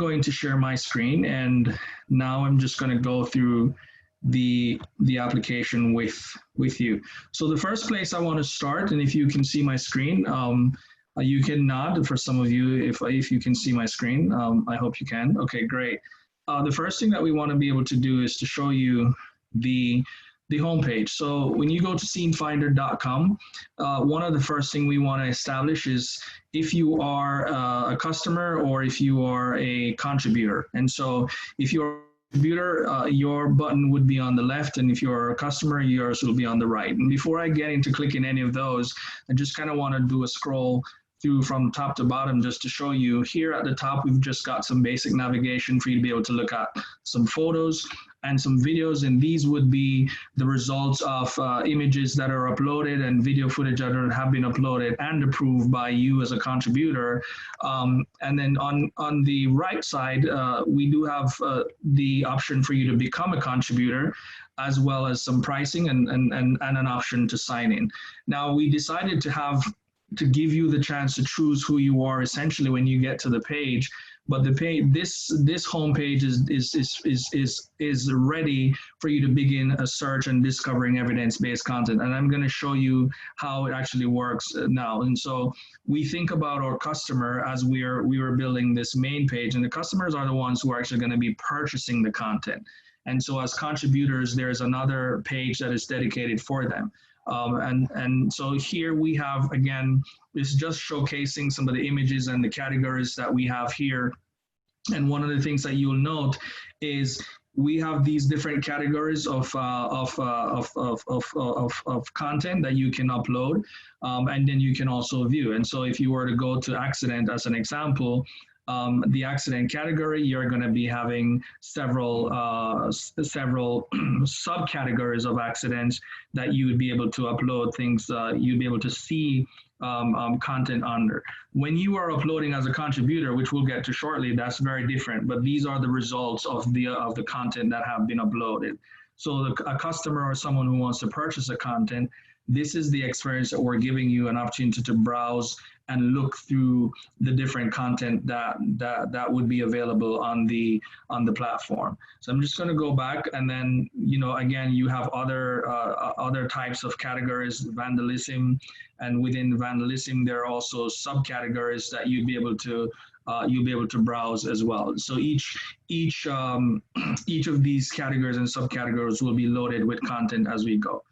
going to share my screen, and now I'm just going to go through the application with you. So the first place I want to start, and if you can see my screen, you can nod for some of you if you can see my screen. I hope you can. Okay, great. The first thing that we want to be able to do is to show you the homepage. So when you go to scenefinder.com, one of the first thing we want to establish is if you are a customer or if you are a contributor. And so if you're a contributor, your button would be on the left, and if you're a customer, yours will be on the right. And before I get into clicking any of those, I just kind of want to do a scroll through from top to bottom just to show you. Here at the top, we've just got some basic navigation for you to be able to look at some photos and some videos, and these would be the results of images that are uploaded and video footage that have been uploaded and approved by you as a contributor. And then on the right side, we do have the option for you to become a contributor, as well as some pricing and an option to sign in. Now, we decided to give you the chance to choose who you are essentially when you get to the page. But the page, this homepage is ready for you to begin a search and discovering evidence-based content. And I'm going to show you how it actually works now. And so we think about our customer as we were building this main page, and the customers are the ones who are actually going to be purchasing the content. And so as contributors, there's another page that is dedicated for them. And so here we have, again, it's just showcasing some of the images and the categories that we have here. And one of the things that you'll note is we have these different categories of content that you can upload, and then you can also view. And so if you were to go to accident as an example, the accident category, you're going to be having several subcategories of accidents that you would be able to upload things, you'd be able to see content under. When you are uploading as a contributor, which we'll get to shortly, that's very different, but these are the results of the content that have been uploaded. So a customer or someone who wants to purchase a content, this is the experience that we're giving you an opportunity to browse and look through the different content that would be available on the platform. So I'm just going to go back, and then, you know, again, you have other types of categories, vandalism, and within vandalism there are also subcategories that you'll be able to browse as well. So each of these categories and subcategories will be loaded with content as we go.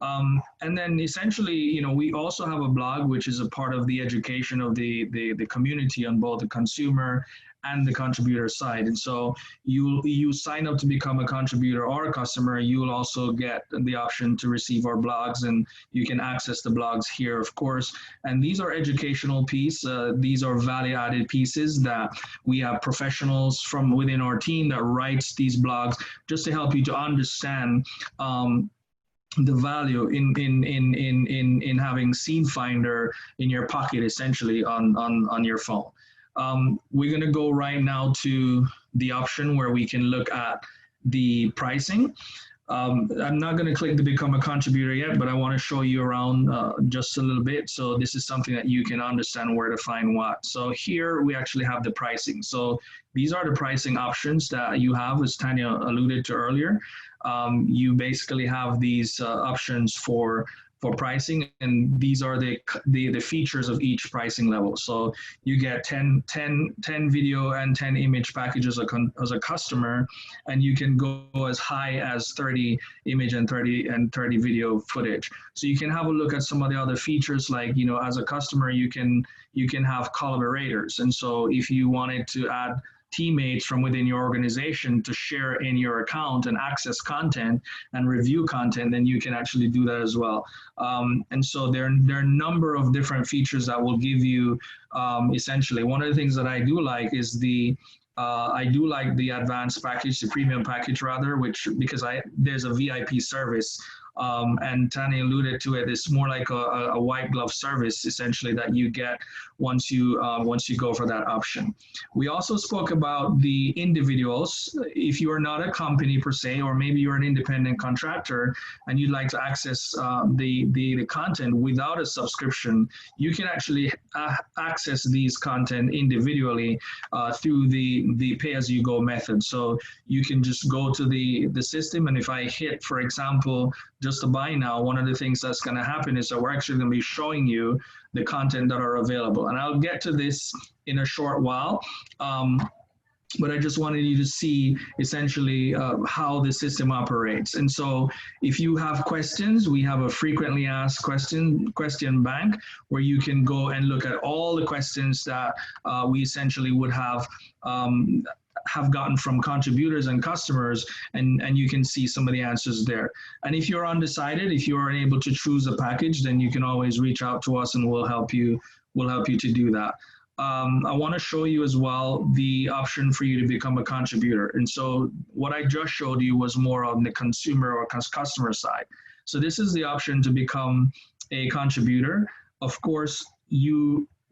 And then essentially, you know, we also have a blog, which is a part of the education of the community on both the consumer and the contributor side. And so you sign up to become a contributor or a customer, you will also get the option to receive our blogs, and you can access the blogs here, of course. And these are educational pieces. These are value-added pieces that we have professionals from within our team that writes these blogs just to help you to understand the value in having Scene Finder in your pocket, essentially on your phone. We're going to go right now to the option where we can look at the pricing. I'm not going to click to become a contributor yet, but I want to show you around just a little bit. So this is something that you can understand where to find what. So here we actually have the pricing. So these are the pricing options that you have, as Tanya alluded to earlier. You basically have these options for pricing, and these are the features of each pricing level. So you get 10 video and 10 image packages as a customer, and you can go as high as 30 image and 30 video footage. So you can have a look at some of the other features, like, you know, as a customer, you can have collaborators. And so if you wanted to add teammates from within your organization to share in your account and access content and review content, then you can actually do that as well. And so there are a number of different features that will give you, essentially, one of the things that I do like is I do like the advanced package, the premium package rather, because there's a VIP service And Tanya alluded to it. It's more like a white glove service, essentially, that you get once you go for that option. We also spoke about the individuals. If you are not a company per se, or maybe you're an independent contractor and you'd like to access the content without a subscription, you can actually access these content individually through the pay-as-you-go method. So you can just go to the system, and if I hit, for example, just to buy now, one of the things that's going to happen is that we're actually going to be showing you the content that are available. And I'll get to this in a short while. But I just wanted you to see essentially how the system operates. And so if you have questions, we have a frequently asked question bank where you can go and look at all the questions that we essentially would have gotten from contributors and customers, and you can see some of the answers there. And if you're undecided, if you are unable to choose a package, then you can always reach out to us and we'll help you to do that. I want to show you as well the option for you to become a contributor. And so what I just showed you was more on the consumer or customer side. So this is the option to become a contributor. Of course,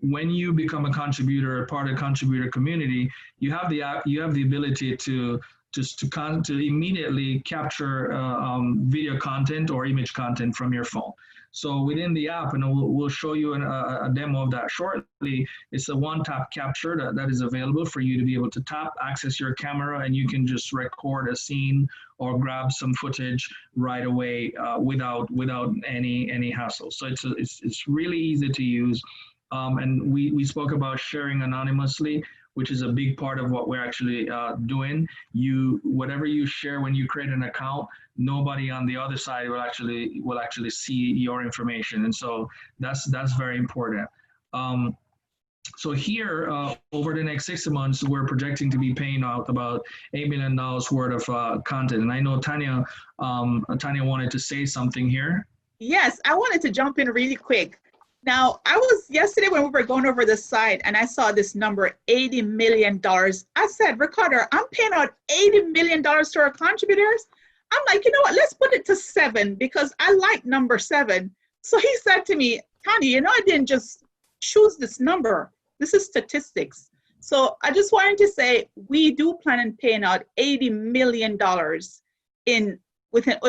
when you become a contributor, a part of the contributor community, you have the ability to immediately capture video content or image content from your phone. So within the app, and we'll show you a demo of that shortly, it's a one-tap capture that is available for you to be able to tap, access your camera, and you can just record a scene or grab some footage right away without any hassle. So it's really easy to use. And we spoke about sharing anonymously, which is a big part of what we're actually doing. Whatever you share when you create an account, nobody on the other side will actually see your information, and so that's very important. So here, over the next 6 months, we're projecting to be paying out about $8 million worth of content. And I know Tanya wanted to say something here. Yes, I wanted to jump in really quick. Now, I was yesterday when we were going over the site and I saw this number, $80 million. I said, Ricardo, I'm paying out $80 million to our contributors. I'm like, you know what, let's put it to 7 because I like number 7. So he said to me, Tanya, I didn't just choose this number. This is statistics. So I just wanted to say, we do plan on paying out $80 million in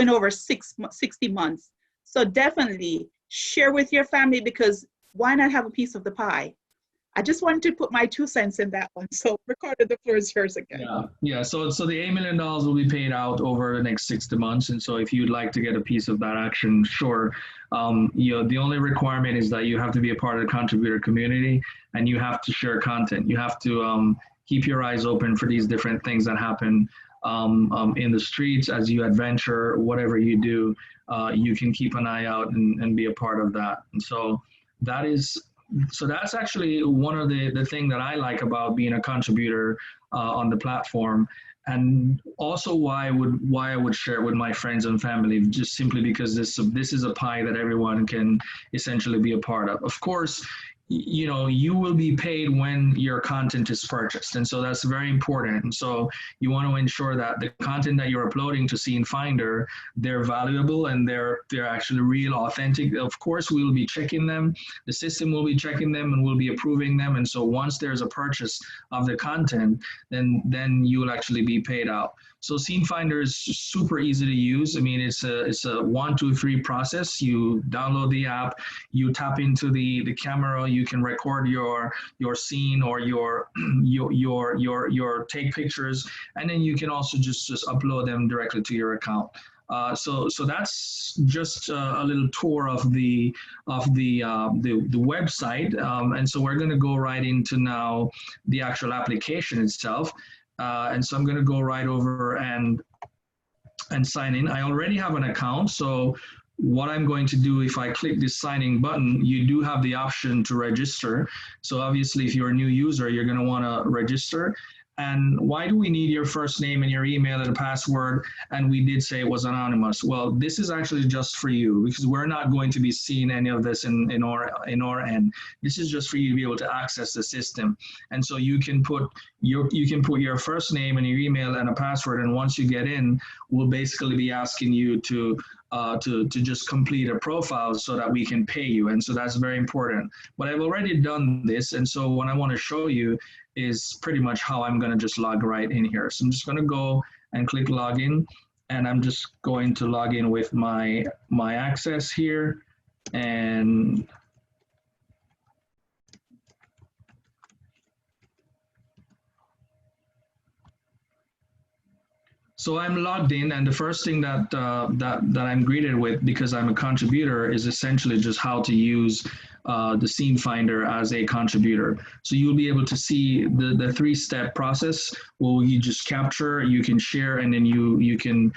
over 60 months. So definitely share with your family, because why not have a piece of the pie? I just wanted to put my 2 cents in that one. So Ricardo, the floor is yours again. Yeah. So the $8 million will be paid out over the next 60 months. And so if you'd like to get a piece of that action, sure. The only requirement is that you have to be a part of the contributor community and you have to share content. You have to keep your eyes open for these different things that happen in the streets as you adventure. Whatever you do, you can keep an eye out and be a part of that. And so that's actually one of the thing that I like about being a contributor on the platform, and also why I would share it with my friends and family, just simply because this is a pie that everyone can essentially be a part of. Of course, you will be paid when your content is purchased. And so that's very important. And so you want to ensure that the content that you're uploading to Scene Finder, they're valuable and they're actually real, authentic. Of course, we will be checking them. The system will be checking them and we'll be approving them. And so once there's a purchase of the content, then you will actually be paid out. So Scene Finder is super easy to use. I mean, it's a 1, 2, 3 process. You download the app, you tap into the camera, you can record your scene or your take pictures, and then you can also just upload them directly to your account. So that's just a little tour of the website, and so we're going to go right into now the actual application itself. And so I'm going to go right over and sign in. I already have an account. So what I'm going to do, if I click this signing button, you do have the option to register. So obviously, if you're a new user, you're going to want to register. And why do we need your first name and your email and a password? And we did say it was anonymous. Well, this is actually just for you, because we're not going to be seeing any of this in our end. This is just for you to be able to access the system. And so you can put your first name and your email and a password. And once you get in, we'll basically be asking you to to just complete a profile so that we can pay you. And so that's very important. But I've already done this. And so what I want to show you is pretty much how I'm going to just log right in here. So I'm just going to go and click login. And I'm just going to log in with my access here. And so I'm logged in, and the first thing that I'm greeted with, because I'm a contributor, is essentially just how to use the scene finder as a contributor. So you'll be able to see the three-step process where you just capture, you can share, and then you can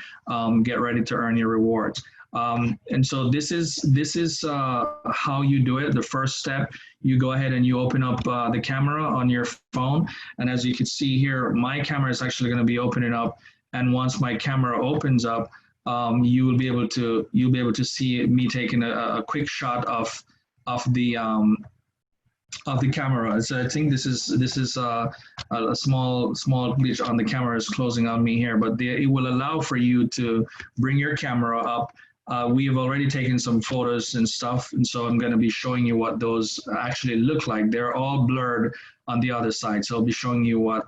get ready to earn your rewards. And so this is how you do it. The first step, you go ahead and you open up the camera on your phone, and as you can see here, my camera is actually going to be opening up. And once my camera opens up, you'll be able to see me taking a quick shot of the camera. So I think this is a small glitch on the camera is closing on me here, but it will allow for you to bring your camera up. We have already taken some photos and stuff, and so I'm going to be showing you what those actually look like. They're all blurred on the other side, so I'll be showing you what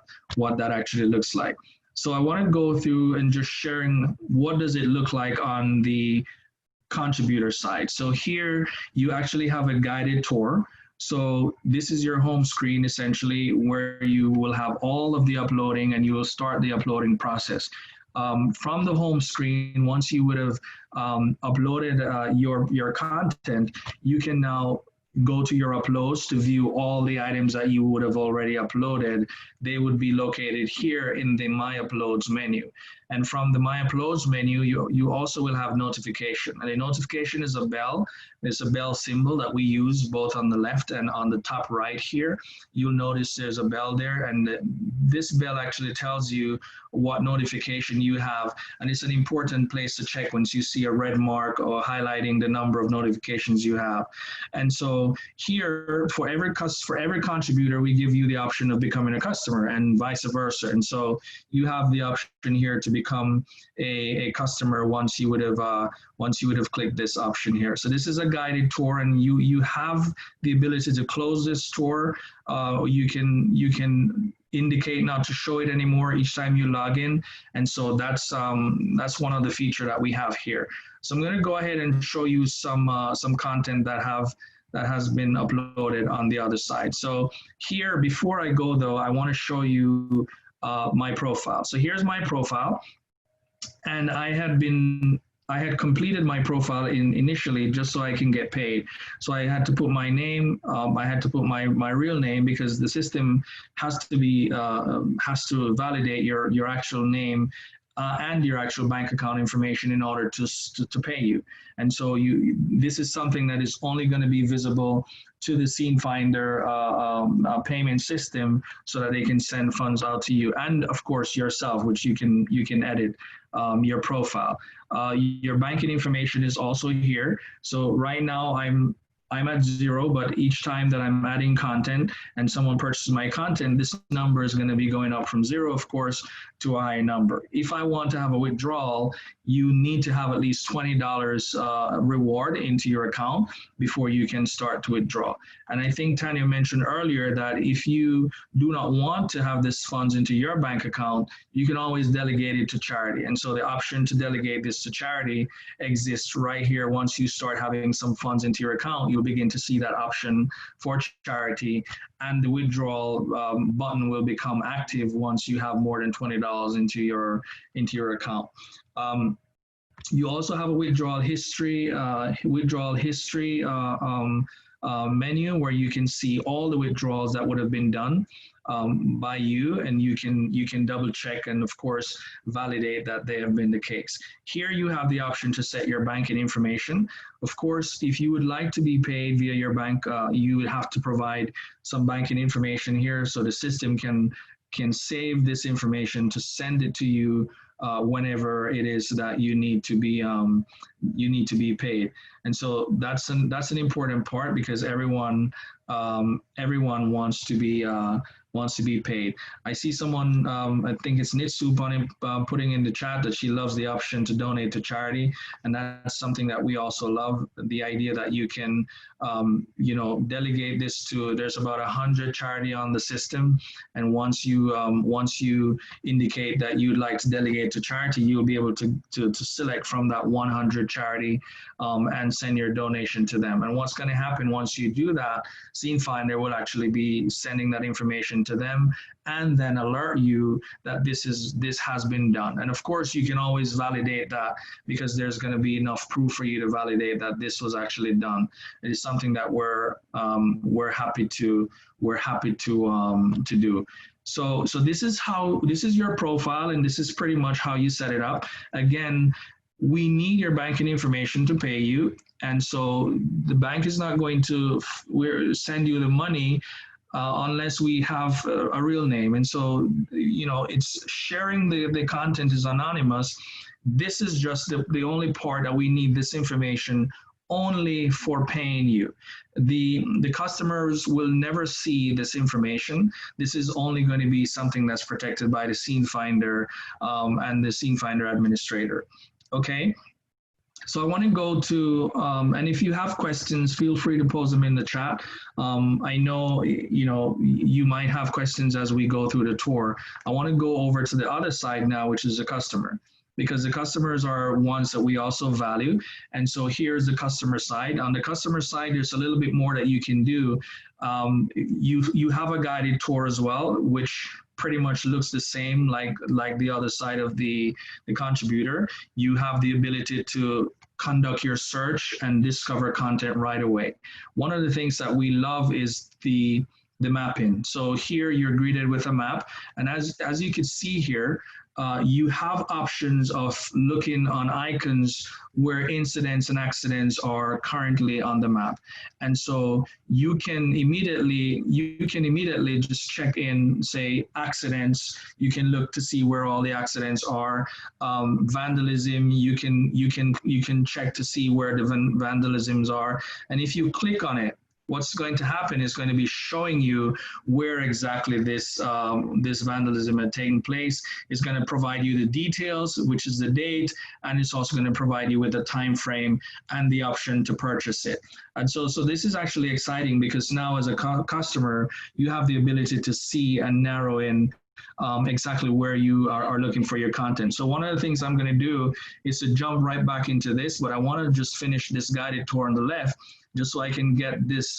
that actually looks like. So I want to go through and just sharing what does it look like on the contributor side. So here you actually have a guided tour. So this is your home screen essentially, where you will have all of the uploading and you will start the uploading process. From the home screen, once you would have uploaded your content, you can now go to your uploads to view all the items that you would have already uploaded. They would be located here in the My Uploads menu. And from the My Uploads menu, you also will have notification. And a notification is a bell. It's a bell symbol that we use both on the left and on the top right here. You'll notice there's a bell there, and this bell actually tells you what notification you have. And it's an important place to check once you see a red mark or highlighting the number of notifications you have. And so here, for every contributor, we give you the option of becoming a customer and vice versa. And so you have the option here to become a customer once you would have clicked this option here. So this is a guided tour, and you have the ability to close this tour. You can indicate not to show it anymore each time you log in, and so that's one of the feature that we have here. So I'm going to go ahead and show you some content that has been uploaded on the other side. So here, before I go though, I want to show you my profile. So here's my profile, and I had completed my profile initially just so I can get paid. So I had to put my name, I had to put my real name, because the system has to validate your actual name and your actual bank account information in order to pay you. And so this is something that is only going to be visible to the Scene Finder payment system, so that they can send funds out to you, and of course yourself, which you can edit your profile. Your banking information is also here. So right now I'm at 0, but each time that I'm adding content and someone purchases my content, this number is going to be going up from 0, of course, to a high number. If I want to have a withdrawal, you need to have at least $20 reward into your account before you can start to withdraw. And I think Tanya mentioned earlier that if you do not want to have this funds into your bank account, you can always delegate it to charity. And so the option to delegate this to charity exists right here. Once you start having some funds into your account, you'll begin to see that option for charity, and the withdrawal button will become active once you have more than $20 into your account. You also have a withdrawal history menu, where you can see all the withdrawals that would have been done by you, and you can double check and of course validate that they have been the case. Here you have the option to set your banking information. Of course, if you would like to be paid via your bank, you would have to provide some banking information here, so the system can save this information to send it to you whenever it is that you need to be paid. And so that's an important part, because everyone wants to be wants to be paid. I see someone, I think it's Nitsu, putting in the chat that she loves the option to donate to charity, and that's something that we also love. The idea that you can, delegate this to. There's about 100 charity on the system, and once you indicate that you'd like to delegate to charity, you'll be able to select from that 100 charity and send your donation to them. And what's going to happen once you do that, Scene Finder will actually be sending that information to them and then alert you that this has been done. And of course, you can always validate that, because there's going to be enough proof for you to validate that this was actually done. It is something that we're happy to do. So this is your profile, and this is pretty much how you set it up. Again, we need your banking information to pay you, and so the bank is not going to send you the money unless we have a real name. And so, it's sharing the content is anonymous. This is just the only part that we need this information only for paying you. The customers will never see this information. This is only going to be something that's protected by the Scene Finder and the Scene Finder administrator. Okay. So I want to go to, and if you have questions, feel free to pose them in the chat. I know, you might have questions as we go through the tour. I want to go over to the other side now, which is the customer, because the customers are ones that we also value. And so here's the customer side. On the customer side, there's a little bit more that you can do. You have a guided tour as well, which pretty much looks the same like the other side of the contributor. You have the ability to conduct your search and discover content right away. One of the things that we love is the mapping. So here you're greeted with a map, and as you can see here, you have options of looking on icons where incidents and accidents are currently on the map. And so you can immediately just check in, say, accidents. You can look to see where all the accidents are. Vandalism, you can check to see where the vandalisms are. And if you click on it, what's going to happen is going to be showing you where exactly this vandalism had taken place. It's going to provide you the details, which is the date, and it's also going to provide you with the time frame and the option to purchase it. And so this is actually exciting, because now as a customer, you have the ability to see and narrow in exactly where you are looking for your content. So one of the things I'm going to do is to jump right back into this, but I want to just finish this guided tour on the left, just so I can get this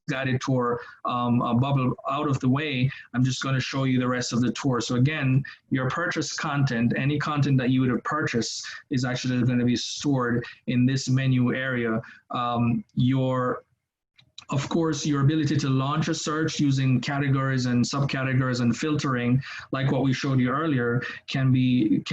guided tour bubble out of the way. I'm just going to show you the rest of the tour. So again, your purchase content, any content that you would have purchased, is actually going to be stored in this menu area. Of course, your ability to launch a search using categories and subcategories and filtering, like what we showed you earlier, can be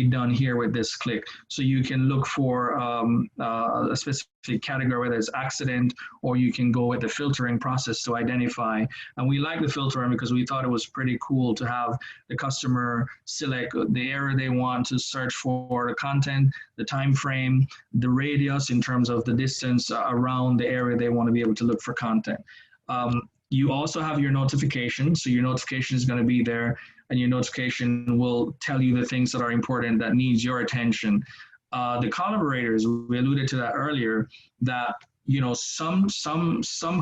done here with this click. So you can look for a specific category, whether it's accident, or you can go with the filtering process to identify. And we like the filtering because we thought it was pretty cool to have the customer select the area they want to search for the content, the time frame, the radius in terms of the distance around the area they want to be able to look for content. You also have your notification. So your notification is going to be there, and your notification will tell you the things that are important that needs your attention. The collaborators, we alluded to that earlier, that some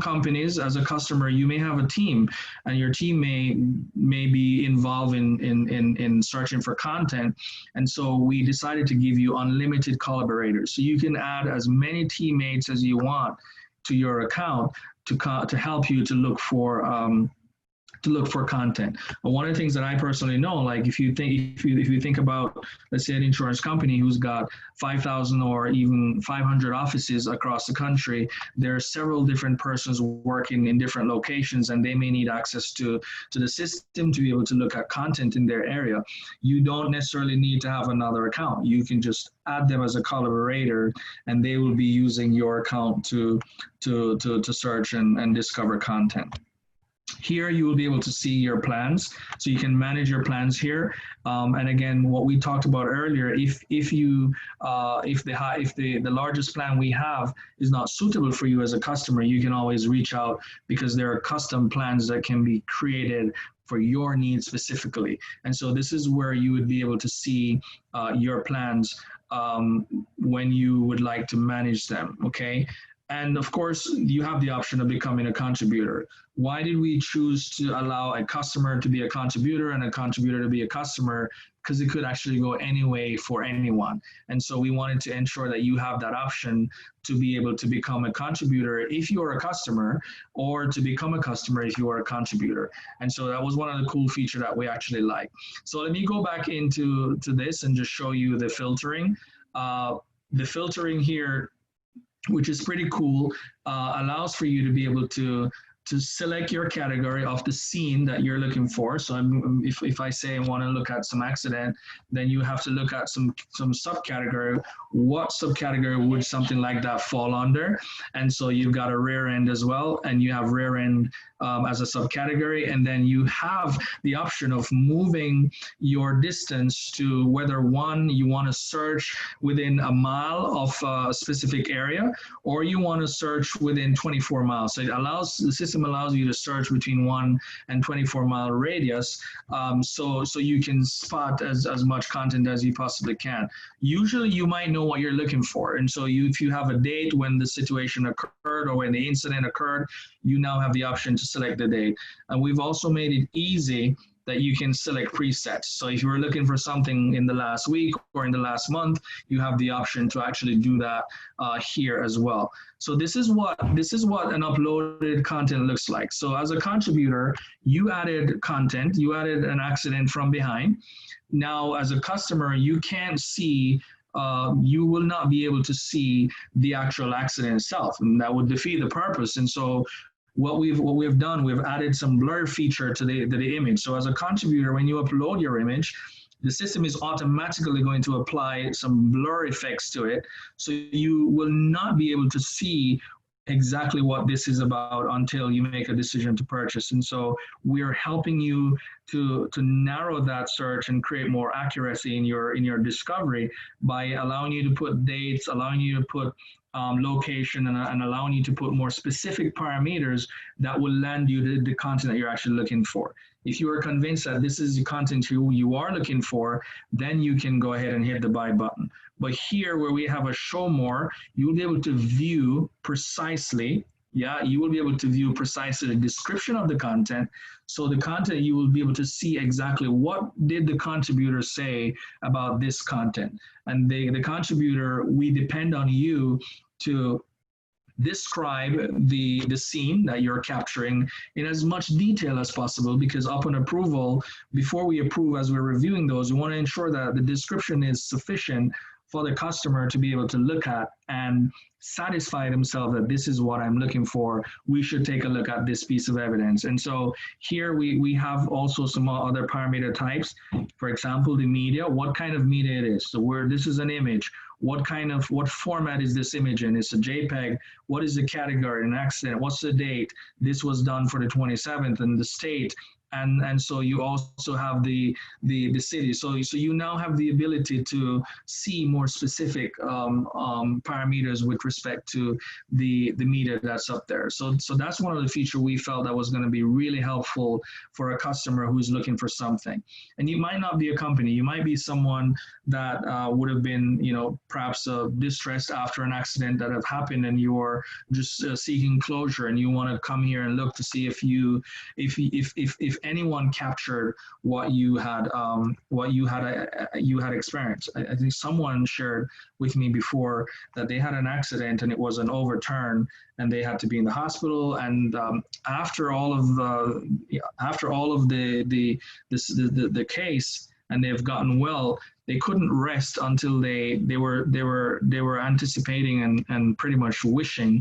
companies, as a customer, you may have a team, and your team may be involved in searching for content. And so we decided to give you unlimited collaborators. So you can add as many teammates as you want to your account to help you to look for content. But one of the things that I personally know, like if you think about, let's say, an insurance company who's got 5,000 or even 500 offices across the country, there are several different persons working in different locations, and they may need access to the system to be able to look at content in their area. You don't necessarily need to have another account. You can just add them as a collaborator, and they will be using your account to search and discover content. Here you will be able to see your plans, so you can manage your plans here. And again, what we talked about earlier, if the largest plan we have is not suitable for you as a customer, you can always reach out, because there are custom plans that can be created for your needs specifically. And so this is where you would be able to see your plans when you would like to manage them. Okay. And of course, you have the option of becoming a contributor. Why did we choose to allow a customer to be a contributor and a contributor to be a customer? Because it could actually go any way for anyone. And so we wanted to ensure that you have that option to be able to become a contributor if you're a customer, or to become a customer if you are a contributor. And so that was one of the cool features that we actually like. So let me go back into this and just show you the filtering. The filtering here, which is pretty cool, allows for you to be able to select your category of the scene that you're looking for. So if I say I want to look at some accident, then you have to look at some subcategory. What subcategory would something like that fall under? And so you've got a rear end as well, and you have rear end as a subcategory, and then you have the option of moving your distance to whether one, you want to search within a mile of a specific area, or you want to search within 24 miles. So the system allows you to search between 1 and 24-mile radius, so you can spot as much content as you possibly can. Usually you might know what you're looking for, and so if you have a date when the situation occurred or when the incident occurred, you now have the option to select the date. And we've also made it easy that you can select presets. So if you were looking for something in the last week or in the last month, you have the option to actually do that here as well. So this is what an uploaded content looks like. So as a contributor, you added content, you added an accident from behind. Now, as a customer, you can't see, you will not be able to see the actual accident itself, and that would defeat the purpose. And so what we've done, we've added some blur feature to the image. So as a contributor, when you upload your image, the system is automatically going to apply some blur effects to it. So you will not be able to see exactly what this is about until you make a decision to purchase. And so we're helping you to narrow that search and create more accuracy in your discovery by allowing you to put dates, allowing you to put location, and allowing you to put more specific parameters that will land you the content that you're actually looking for. If you are convinced that this is the content you are looking for, then you can go ahead and hit the buy button. But here, where we have a show more, you'll be able to view precisely, you will be able to view precisely the description of the content. So the content, you will be able to see exactly what did the contributor say about this content. And the contributor, we depend on you to describe the scene that you're capturing in as much detail as possible, because upon approval, before we approve, as we're reviewing those, we want to ensure that the description is sufficient for the customer to be able to look at and satisfy themselves that this is what I'm looking for. We should take a look at this piece of evidence. And so here we have also some other parameter types. For example, the media, what kind of media it is. So where this is an image, what format is this image in? It's a JPEG. What is the category? An accident. What's the date? This was done for the 27th, and the state. And so you also have the city. So you now have the ability to see more specific parameters with respect to the media that's up there. So that's one of the features we felt that was going to be really helpful for a customer who's looking for something. And you might not be a company. You might be someone that would have been, perhaps distressed after an accident that have happened, and you're just seeking closure, and you want to come here and look to see if anyone captured what you had experienced. I think someone shared with me before that they had an accident and it was an overturn, and they had to be in the hospital. And after all of the case, and they've gotten well, they couldn't rest until they were anticipating and pretty much wishing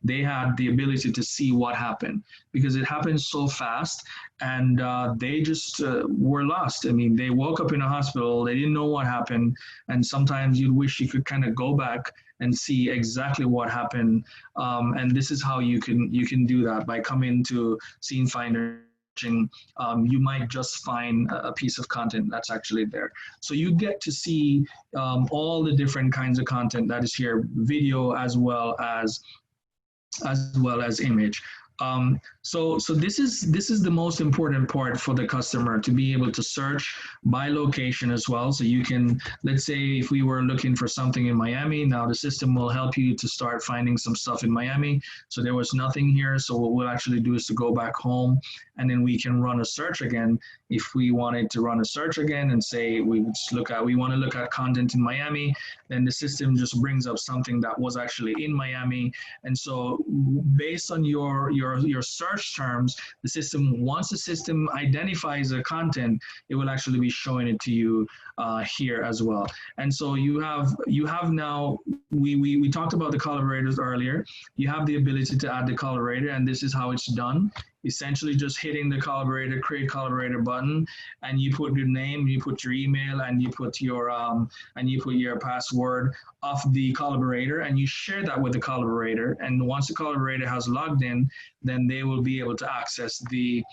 they had the ability to see what happened, because it happened so fast, and they just were lost. I mean, they woke up in a hospital, they didn't know what happened, and sometimes you'd wish you could kind of go back and see exactly what happened. And this is how you can do that by coming to Scene Finder. You might just find a piece of content that's actually there. So you get to see all the different kinds of content that is here, video as well as image. So this is the most important part for the customer, to be able to search by location as well. So you can, let's say if we were looking for something in Miami, now the system will help you to start finding some stuff in Miami. So there was nothing here. So what we'll actually do is to go back home, and then we can run a search again. If we wanted to run a search again and say we want to look at content in Miami, then the system just brings up something that was actually in Miami. And so based on your search terms, once the system identifies the content, it will actually be showing it to you here as well. And so you have now, we talked about the collaborators earlier. You have the ability to add the collaborator, and this is how it's done. Essentially just hitting the collaborator, create collaborator button, and you put your name, you put your email, and you put your password of the collaborator, and you share that with the collaborator. And once the collaborator has logged in, then they will be able to access the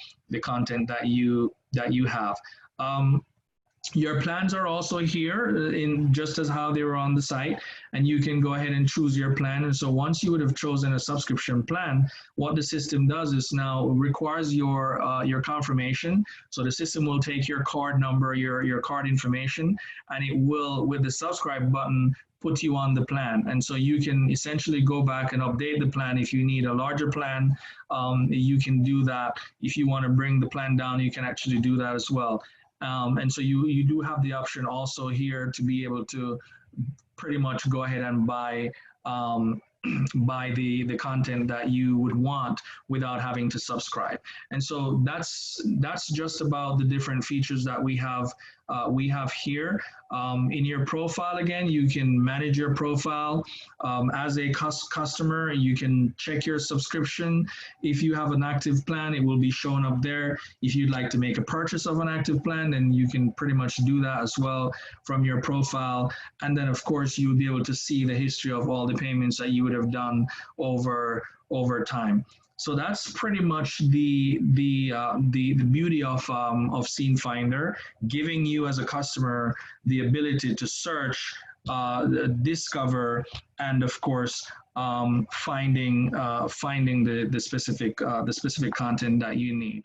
content that you have. Your plans are also here in just as how they were on the site, and you can go ahead and choose your plan. And so once you would have chosen a subscription plan, what the system does is now requires your confirmation. So the system will take your card number, your card information, and it will, with the subscribe button, put you on the plan. And so you can essentially go back and update the plan. If you need a larger plan, you can do that. If you want to bring the plan down, you can actually do that as well. And so you do have the option also here to be able to pretty much go ahead and buy the content that you would want without having to subscribe. And so that's just about the different features that we have here. In your profile, again, you can manage your profile as a customer. You can check your subscription. If you have an active plan, it will be shown up there. If you'd like to make a purchase of an active plan, then you can pretty much do that as well from your profile. And then, of course, you'll be able to see the history of all the payments that you would have done over time. So that's pretty much the beauty of Scene Finder, giving you as a customer the ability to search, discover, and of course finding the specific content that you need.